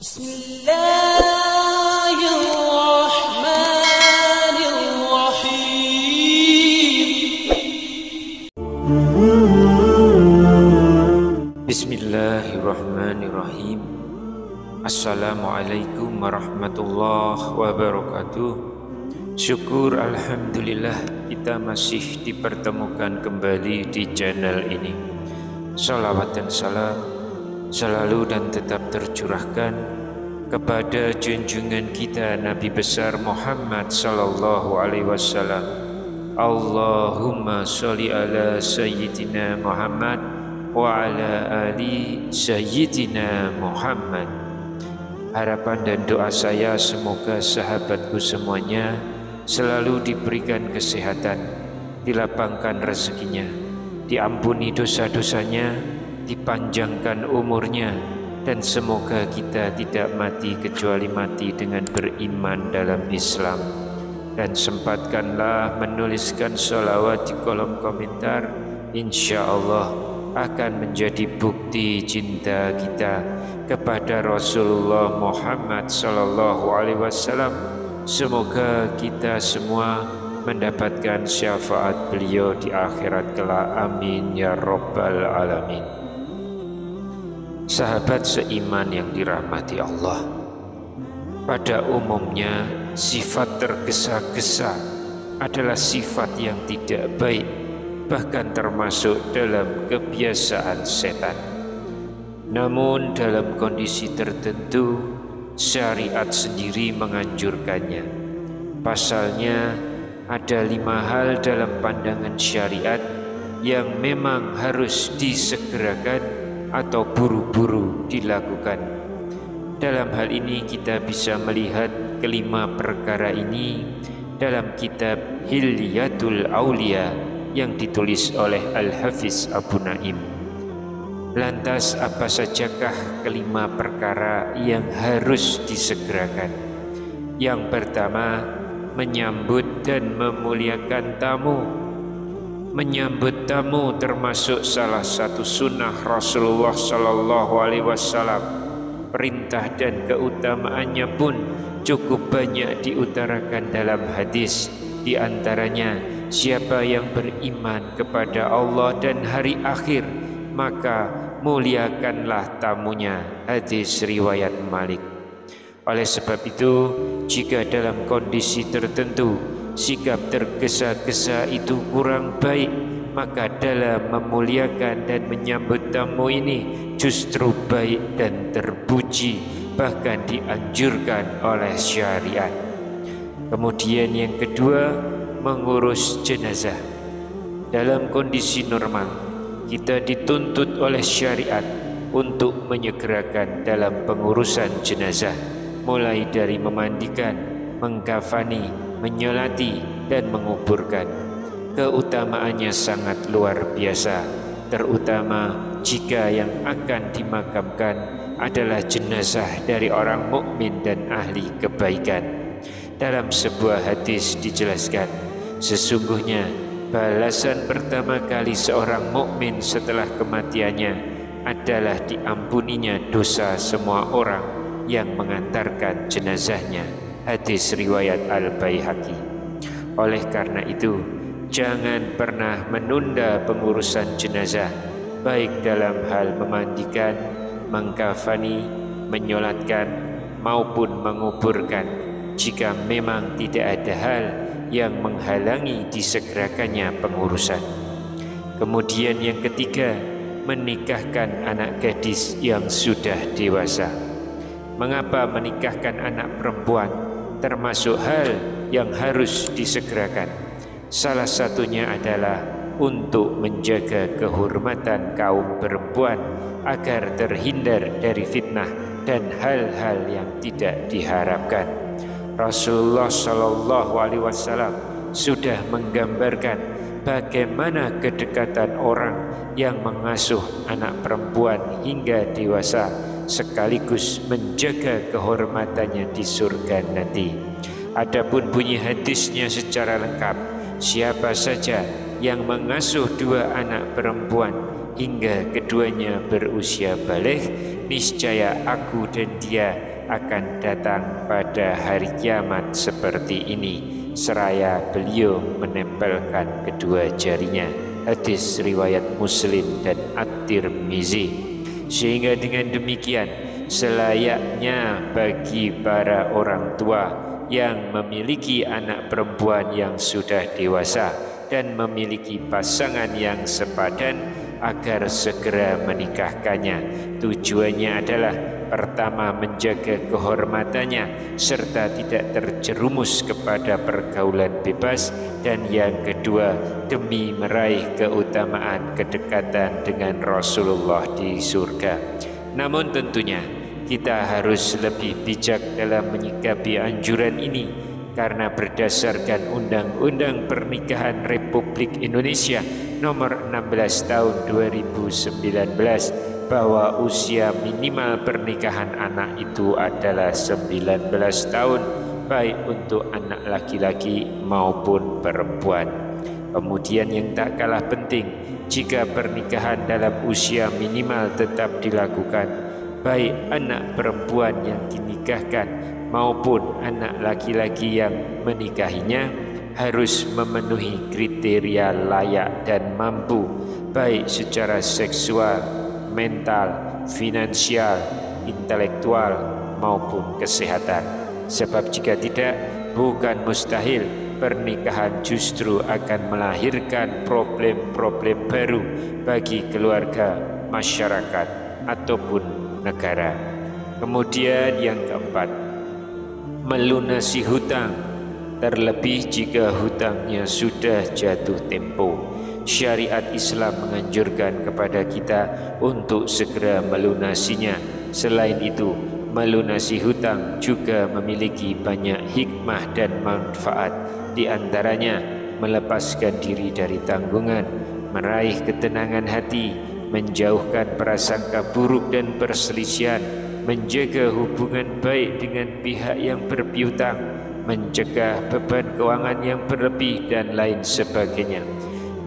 Bismillahirrahmanirrahim. Assalamualaikum warahmatullahi wabarakatuh. Syukur alhamdulillah kita masih dipertemukan kembali di channel ini. Salawat dan salam selalu dan tetap tercurahkan kepada junjungan kita Nabi besar Muhammad sallallahu alaihi wasallam. Allahumma sholli ala sayyidina Muhammad wa ala ali sayyidina Muhammad. Harapan dan doa saya semoga sahabatku semuanya selalu diberikan kesehatan, dilapangkan rezekinya, diampuni dosa-dosanya, dipanjangkan umurnya, dan semoga kita tidak mati kecuali mati dengan beriman dalam Islam. Dan sempatkanlah menuliskan sholawat di kolom komentar, insya Allah akan menjadi bukti cinta kita kepada Rasulullah Muhammad sallallahu alaihi wasallam. Semoga kita semua mendapatkan syafaat beliau di akhirat kelak. Amin ya rabbal alamin. Sahabat seiman yang dirahmati Allah, pada umumnya sifat tergesa-gesa adalah sifat yang tidak baik, bahkan termasuk dalam kebiasaan setan. Namun dalam kondisi tertentu syariat sendiri menganjurkannya. Pasalnya ada 5 hal dalam pandangan syariat yang memang harus disegerakan atau buru-buru dilakukan. Dalam hal ini kita bisa melihat kelima perkara ini dalam kitab Hilyatul Aulia yang ditulis oleh Al-Hafiz Abu Naim. Lantas apa sajakah kelima perkara yang harus disegerakan? Yang pertama, menyambut dan memuliakan tamu. Menyambut tamu termasuk salah satu sunnah Rasulullah sallallahu alaihi wasallam. Perintah dan keutamaannya pun cukup banyak diutarakan dalam hadis. Di antaranya, siapa yang beriman kepada Allah dan hari akhir, maka muliakanlah tamunya. Hadis riwayat Malik. Oleh sebab itu, jika dalam kondisi tertentu sikap tergesa-gesa itu kurang baik, maka dalam memuliakan dan menyambut tamu ini justru baik dan terpuji, bahkan dianjurkan oleh syariat. Kemudian yang kedua, mengurus jenazah. Dalam kondisi normal, kita dituntut oleh syariat untuk menyegerakan dalam pengurusan jenazah, mulai dari memandikan, mengkafani, menyolati, dan menguburkan. Keutamaannya sangat luar biasa, terutama jika yang akan dimakamkan adalah jenazah dari orang mukmin dan ahli kebaikan. Dalam sebuah hadis dijelaskan, sesungguhnya balasan pertama kali seorang mukmin setelah kematiannya adalah diampuninya dosa semua orang yang mengantarkan jenazahnya. Hadis riwayat Al-Baihaqi. Oleh karena itu, jangan pernah menunda pengurusan jenazah, baik dalam hal memandikan, mengkafani, menyolatkan, maupun menguburkan, jika memang tidak ada hal yang menghalangi disegerakannya pengurusan. Kemudian yang ketiga, menikahkan anak gadis yang sudah dewasa. Mengapa menikahkan anak perempuan termasuk hal yang harus disegerakan? Salah satunya adalah untuk menjaga kehormatan kaum perempuan agar terhindar dari fitnah dan hal-hal yang tidak diharapkan. Rasulullah sallallahu alaihi wasallam sudah menggambarkan bagaimana kedekatan orang yang mengasuh anak perempuan hingga dewasa sekaligus menjaga kehormatannya di surga nanti. Adapun bunyi hadisnya secara lengkap, siapa saja yang mengasuh 2 anak perempuan hingga keduanya berusia baligh, niscaya aku dan dia akan datang pada hari kiamat seperti ini, seraya beliau menempelkan kedua jarinya. Hadis riwayat Muslim dan At-Tirmizi. Sehingga dengan demikian, selayaknya bagi para orang tua yang memiliki anak perempuan yang sudah dewasa dan memiliki pasangan yang sepadan agar segera menikahkannya. Tujuannya adalah pertama, menjaga kehormatannya serta tidak terjerumus kepada pergaulan bebas, dan yang kedua, demi meraih keutamaan kedekatan dengan Rasulullah di surga. Namun tentunya kita harus lebih bijak dalam menyikapi anjuran ini, karena berdasarkan Undang-Undang Pernikahan Republik Indonesia nomor 16 tahun 2019 bahwa usia minimal pernikahan anak itu adalah 19 tahun, baik untuk anak laki-laki maupun perempuan. Kemudian yang tak kalah penting, jika pernikahan dalam usia minimal tetap dilakukan, baik anak perempuan yang dinikahkan maupun anak laki-laki yang menikahinya harus memenuhi kriteria layak dan mampu, baik secara seksual, mental, finansial, intelektual maupun kesehatan. Sebab jika tidak, bukan mustahil pernikahan justru akan melahirkan problem-problem baru bagi keluarga, masyarakat ataupun negara. Kemudian yang keempat, melunasi hutang, terlebih jika hutangnya sudah jatuh tempo. Syariat Islam menganjurkan kepada kita untuk segera melunasinya. Selain itu, melunasi hutang juga memiliki banyak hikmah dan manfaat. Di antaranya, melepaskan diri dari tanggungan, meraih ketenangan hati, menjauhkan prasangka buruk dan perselisihan, menjaga hubungan baik dengan pihak yang berpiutang, mencegah beban keuangan yang berlebih, dan lain sebagainya.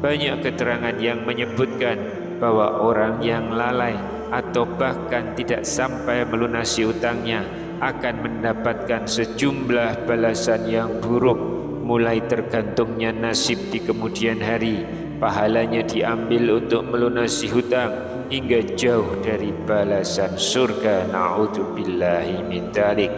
Banyak keterangan yang menyebutkan bahwa orang yang lalai atau bahkan tidak sampai melunasi hutangnya akan mendapatkan sejumlah balasan yang buruk, mulai tergantungnya nasib di kemudian hari, pahalanya diambil untuk melunasi hutang, hingga jauh dari balasan surga. Na'udzubillahi min dzalik.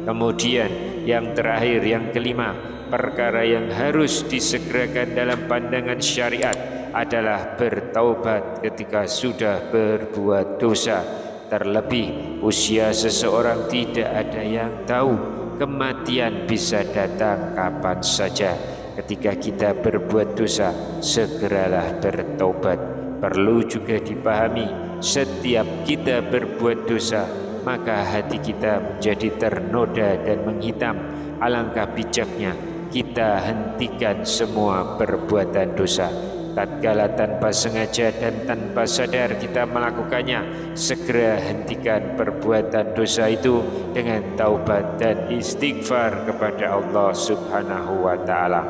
Kemudian yang terakhir, yang kelima, perkara yang harus disegerakan dalam pandangan syariat adalah bertaubat ketika sudah berbuat dosa. Terlebih usia seseorang tidak ada yang tahu, kematian bisa datang kapan saja. Ketika kita berbuat dosa, segeralah bertaubat. Perlu juga dipahami, setiap kita berbuat dosa, maka hati kita menjadi ternoda dan menghitam. Alangkah bijaknya kita hentikan semua perbuatan dosa. Tatkala tanpa sengaja dan tanpa sadar kita melakukannya, segera hentikan perbuatan dosa itu dengan taubat dan istighfar kepada Allah Subhanahu wa ta'ala.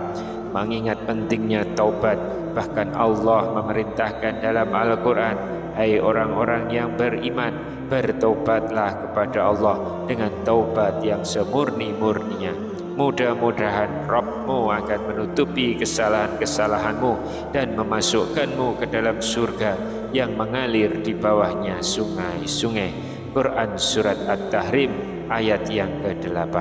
Mengingat pentingnya taubat, bahkan Allah memerintahkan dalam Al-Quran, hai orang-orang yang beriman, bertaubatlah kepada Allah dengan taubat yang semurni-murninya. Mudah-mudahan Rabbmu akan menutupi kesalahan-kesalahanmu dan memasukkanmu ke dalam surga yang mengalir di bawahnya sungai-sungai. Quran Surat At-Tahrim ayat yang ke-8.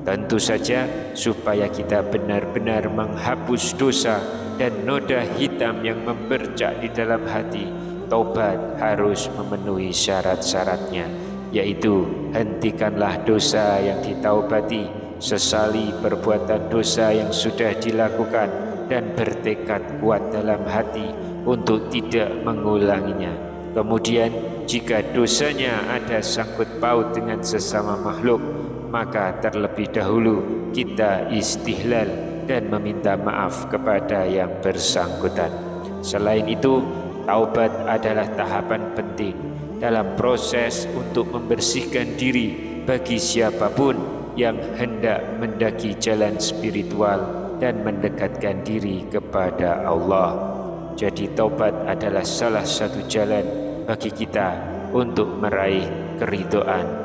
Tentu saja supaya kita benar-benar menghapus dosa dan noda hitam yang membercak di dalam hati, taubat harus memenuhi syarat-syaratnya, yaitu hentikanlah dosa yang ditaubati, sesali perbuatan dosa yang sudah dilakukan, dan bertekad kuat dalam hati untuk tidak mengulanginya. Kemudian jika dosanya ada sangkut paut dengan sesama makhluk, maka terlebih dahulu kita istihlal dan meminta maaf kepada yang bersangkutan. Selain itu, taubat adalah tahapan penting dalam proses untuk membersihkan diri bagi siapapun yang hendak mendaki jalan spiritual dan mendekatkan diri kepada Allah. Jadi taubat adalah salah satu jalan bagi kita untuk meraih keridhaan